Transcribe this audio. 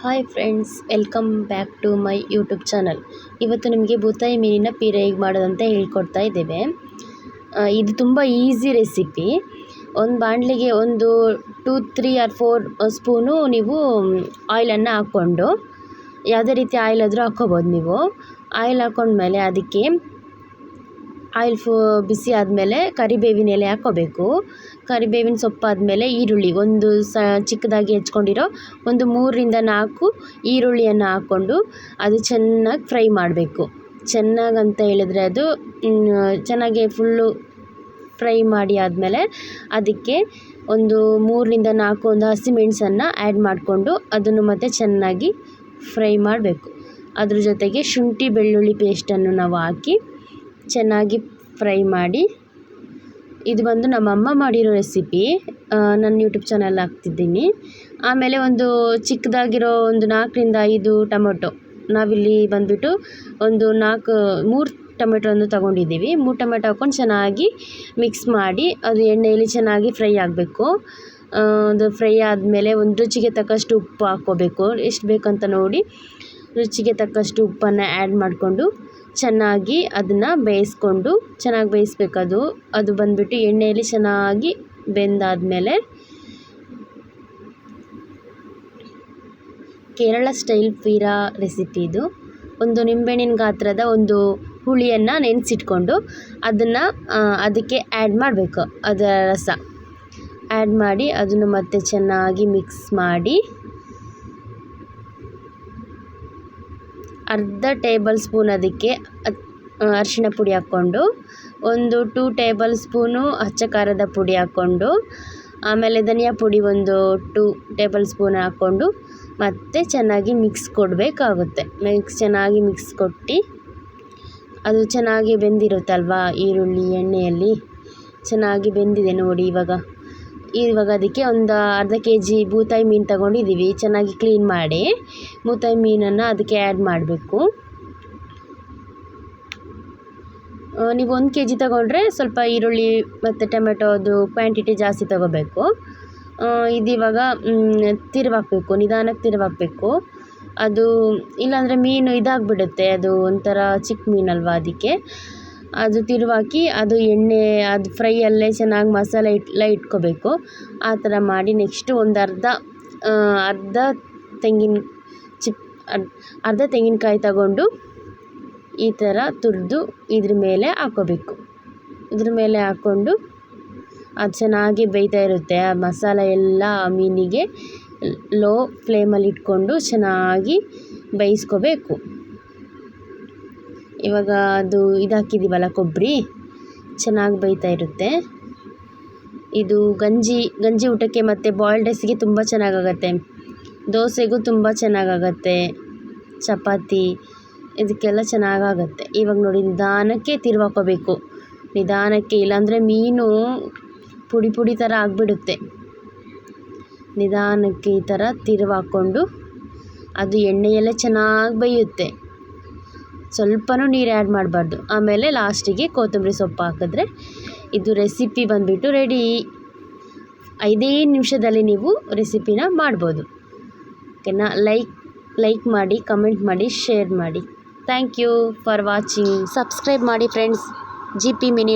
Hi friends, welcome back to my YouTube channel. ಇವತ್ತು ನಿಮಗೆ ಬೂತಾಯಿ ಮೀನಿನ ಪೀರೆ ಹೇಗೆ ಮಾಡೋದಂತ ಹೇಳ್ಕೊಡ್ತಾ ಇದ್ದೇವೆ. ಇದು ತುಂಬ ಈಸಿ ರೆಸಿಪಿ. ಒಂದು ಬಾಣಲಿಗೆ ಒಂದು 2, 3 ಆರ್ 4 ಸ್ಪೂನು ನೀವು ಆಯಿಲನ್ನು ಹಾಕ್ಕೊಂಡು, ಯಾವುದೇ ರೀತಿ ಆಯಿಲ್ ಆದರೂ ಹಾಕ್ಕೋಬೋದು ನೀವು. ಆಯಿಲ್ ಹಾಕ್ಕೊಂಡ್ಮೇಲೆ ಅದಕ್ಕೆ ಆಯಿಲ್ ಬಿಸಿ ಆದಮೇಲೆ ಕರಿಬೇವಿನ ಎಲೆ ಹಾಕ್ಕೋಬೇಕು. ಕರಿಬೇವಿನ ಸೊಪ್ಪು ಆದಮೇಲೆ ಈರುಳ್ಳಿ ಒಂದು ಚಿಕ್ಕದಾಗಿ ಹೆಚ್ಕೊಂಡಿರೋ ಒಂದು 3ರಿಂದ 4 ಈರುಳ್ಳಿಯನ್ನು ಹಾಕ್ಕೊಂಡು ಅದು ಚೆನ್ನಾಗಿ ಫ್ರೈ ಮಾಡಬೇಕು. ಚೆನ್ನಾಗಂತ ಹೇಳಿದ್ರೆ ಅದು ಚೆನ್ನಾಗಿ ಫುಲ್ಲು ಫ್ರೈ ಮಾಡಿ ಆದಮೇಲೆ ಅದಕ್ಕೆ ಒಂದು 3ರಿಂದ 4 ಒಂದು ಹಸಿಮೆಣಸನ್ನು ಆ್ಯಡ್ ಮಾಡಿಕೊಂಡು ಅದನ್ನು ಮತ್ತೆ ಚೆನ್ನಾಗಿ ಫ್ರೈ ಮಾಡಬೇಕು. ಅದ್ರ ಜೊತೆಗೆ ಶುಂಠಿ ಬೆಳ್ಳುಳ್ಳಿ ಪೇಸ್ಟನ್ನು ನಾವು ಹಾಕಿ ಚೆನ್ನಾಗಿ ಫ್ರೈ ಮಾಡಿ, ಇದು ಬಂದು ನಮ್ಮಮ್ಮ ಮಾಡಿರೋ ರೆಸಿಪಿ, ನನ್ನ ಯೂಟ್ಯೂಬ್ ಚಾನಲ್ ಹಾಕ್ತಿದ್ದೀನಿ. ಆಮೇಲೆ ಒಂದು ಚಿಕ್ಕದಾಗಿರೋ ಒಂದು 4ರಿಂದ 5 ಟೊಮೊಟೊ, ನಾವಿಲ್ಲಿ ಬಂದುಬಿಟ್ಟು ಒಂದು 3 ಟೊಮೆಟೊವನ್ನು ತೊಗೊಂಡಿದ್ದೀವಿ. 3 ಟೊಮೆಟೊ ಹಾಕ್ಕೊಂಡು ಚೆನ್ನಾಗಿ ಮಿಕ್ಸ್ ಮಾಡಿ ಅದು ಎಣ್ಣೆಯಲ್ಲಿ ಚೆನ್ನಾಗಿ ಫ್ರೈ ಆಗಬೇಕು. ಅದು ಫ್ರೈ ಆದಮೇಲೆ ಒಂದು ರುಚಿಗೆ ತಕ್ಕಷ್ಟು ಉಪ್ಪು ಹಾಕ್ಕೋಬೇಕು. ಎಷ್ಟು ಬೇಕಂತ ನೋಡಿ ರುಚಿಗೆ ತಕ್ಕಷ್ಟು ಉಪ್ಪನ್ನು ಆ್ಯಡ್ ಮಾಡಿಕೊಂಡು ಚೆನ್ನಾಗಿ ಅದನ್ನು ಬೇಯಿಸ್ಕೊಂಡು ಚೆನ್ನಾಗಿ ಬೇಯಿಸ್ಬೇಕು. ಅದು ಬಂದುಬಿಟ್ಟು ಎಣ್ಣೆಯಲ್ಲಿ ಚೆನ್ನಾಗಿ ಬೆಂದಾದಮೇಲೆ ಕೇರಳ ಸ್ಟೈಲ್ ಪೀರಾ ರೆಸಿಪಿ ಇದು. ಒಂದು ನಿಂಬೆಹಣ್ಣಿನ ಗಾತ್ರದ ಒಂದು ಹುಳಿಯನ್ನು ನೆನೆಸಿಟ್ಕೊಂಡು ಅದನ್ನು ಅದಕ್ಕೆ ಆ್ಯಡ್ ಮಾಡಬೇಕು. ಅದರ ರಸ ಆ್ಯಡ್ ಮಾಡಿ ಅದನ್ನು ಮತ್ತೆ ಚೆನ್ನಾಗಿ ಮಿಕ್ಸ್ ಮಾಡಿ ಅರ್ಧ ಟೇಬಲ್ ಸ್ಪೂನ್ ಅದಕ್ಕೆ ಅರಿಶಿಣ ಪುಡಿ ಹಾಕ್ಕೊಂಡು, ಒಂದು 2 ಟೇಬಲ್ ಸ್ಪೂನು ಅಚ್ಚ ಖಾರದ ಪುಡಿ ಹಾಕ್ಕೊಂಡು, ಆಮೇಲೆ ಧನಿಯಾ ಪುಡಿ ಒಂದು 2 ಟೇಬಲ್ ಸ್ಪೂನ್ ಹಾಕ್ಕೊಂಡು ಮತ್ತೆ ಚೆನ್ನಾಗಿ ಮಿಕ್ಸ್ ಕೊಡಬೇಕಾಗುತ್ತೆ. ಚೆನ್ನಾಗಿ ಮಿಕ್ಸ್ ಕೊಟ್ಟು ಅದು ಚೆನ್ನಾಗಿ ಬೆಂದಿರುತ್ತಲ್ವ ಈರುಳ್ಳಿ ಎಣ್ಣೆಯಲ್ಲಿ ಚೆನ್ನಾಗಿ ಬೆಂದಿದೆ ನೋಡಿ. ಇವಾಗ ಅದಕ್ಕೆ ಒಂದು ಅರ್ಧ kg ಬೂತಾಯಿ ಮೀನು ತಗೊಂಡಿದ್ದೀವಿ. ಚೆನ್ನಾಗಿ ಕ್ಲೀನ್ ಮಾಡಿ ಬೂತಾಯಿ ಮೀನನ್ನು ಅದಕ್ಕೆ ಆ್ಯಡ್ ಮಾಡಬೇಕು. ನೀವು 1 kg ತಗೊಂಡ್ರೆ ಸ್ವಲ್ಪ ಈರುಳ್ಳಿ ಮತ್ತು ಟೊಮೆಟೊದು ಕ್ವಾಂಟಿಟಿ ಜಾಸ್ತಿ ತಗೋಬೇಕು. ಇದಿವಾಗ ತಿರುವಾಕಬೇಕು, ನಿಧಾನಕ್ಕೆ ತಿರುವಾಕಬೇಕು. ಅದು ಇಲ್ಲಾಂದರೆ ಮೀನು ಇದಾಗಿಬಿಡುತ್ತೆ, ಅದು ಒಂಥರ ಚಿಕ್ಕ ಮೀನಲ್ವ, ಅದಕ್ಕೆ ಅದು ತಿರುವಾಕಿ ಅದು ಎಣ್ಣೆ ಅದು ಫ್ರೈಯಲ್ಲೇ ಚೆನ್ನಾಗಿ ಮಸಾಲೆ ಇಟ್ಕೋಬೇಕು. ಆ ಥರ ಮಾಡಿ ನೆಕ್ಸ್ಟು ಒಂದು ಅರ್ಧ ತೆಂಗಿನಕಾಯಿ ತಗೊಂಡು ಈ ಥರ ತುರಿದು ಇದ್ರ ಮೇಲೆ ಹಾಕ್ಕೋಬೇಕು. ಇದ್ರ ಮೇಲೆ ಹಾಕ್ಕೊಂಡು ಅದು ಚೆನ್ನಾಗಿ ಬೇಯ್ತಾ ಇರುತ್ತೆ. ಆ ಮಸಾಲೆ ಎಲ್ಲ ಮೀನಿಗೆ ಲೋ ಫ್ಲೇಮಲ್ಲಿ ಇಟ್ಕೊಂಡು ಚೆನ್ನಾಗಿ ಬೇಯಿಸ್ಕೋಬೇಕು. ಇವಾಗ ಅದು ಹಾಕಿದ್ದೀವಲ್ಲ ಕೊಬ್ಬರಿ, ಚೆನ್ನಾಗಿ ಬೇಯ್ತಾ ಇರುತ್ತೆ. ಇದು ಗಂಜಿ ಊಟಕ್ಕೆ ಮತ್ತು ಬಾಯ್ಲ್ಡ್ ರೈಸ್ಗೆ ತುಂಬ ಚೆನ್ನಾಗಾಗತ್ತೆ. ದೋಸೆಗೂ ತುಂಬ ಚೆನ್ನಾಗಾಗತ್ತೆ, ಚಪಾತಿ ಇದಕ್ಕೆಲ್ಲ ಚೆನ್ನಾಗಾಗತ್ತೆ. ಇವಾಗ ನೋಡಿ ನಿಧಾನಕ್ಕೆ ತಿರುವಾಕೋಬೇಕು, ನಿಧಾನಕ್ಕೆ, ಇಲ್ಲಾಂದರೆ ಮೀನು ಪುಡಿ ಥರ ಆಗಿಬಿಡುತ್ತೆ. ನಿಧಾನಕ್ಕೆ ಈ ಥರ ತಿರುವಾಕೊಂಡು ಅದು ಎಣ್ಣೆಯಲ್ಲೇ ಚೆನ್ನಾಗಿ ಬೇಯುತ್ತೆ. ಸ್ವಲ್ಪನೂ ನೀರು ಆ್ಯಡ್ ಮಾಡಬಾರ್ದು. ಆಮೇಲೆ ಲಾಸ್ಟಿಗೆ ಕೊತ್ತಂಬರಿ ಸೊಪ್ಪು ಹಾಕಿದ್ರೆ ಇದು ರೆಸಿಪಿ ಬಂದುಬಿಟ್ಟು ರೆಡಿ. 5 ನಿಮಿಷದಲ್ಲಿ ನೀವು ರೆಸಿಪಿನ ಮಾಡ್ಬೋದು. ಓಕೆನಾ? ಲೈಕ್ ಮಾಡಿ, ಕಮೆಂಟ್ ಮಾಡಿ, ಶೇರ್ ಮಾಡಿ. Thank you for watching. Subscribe ಮಾಡಿ ಫ್ರೆಂಡ್ಸ್. GP mini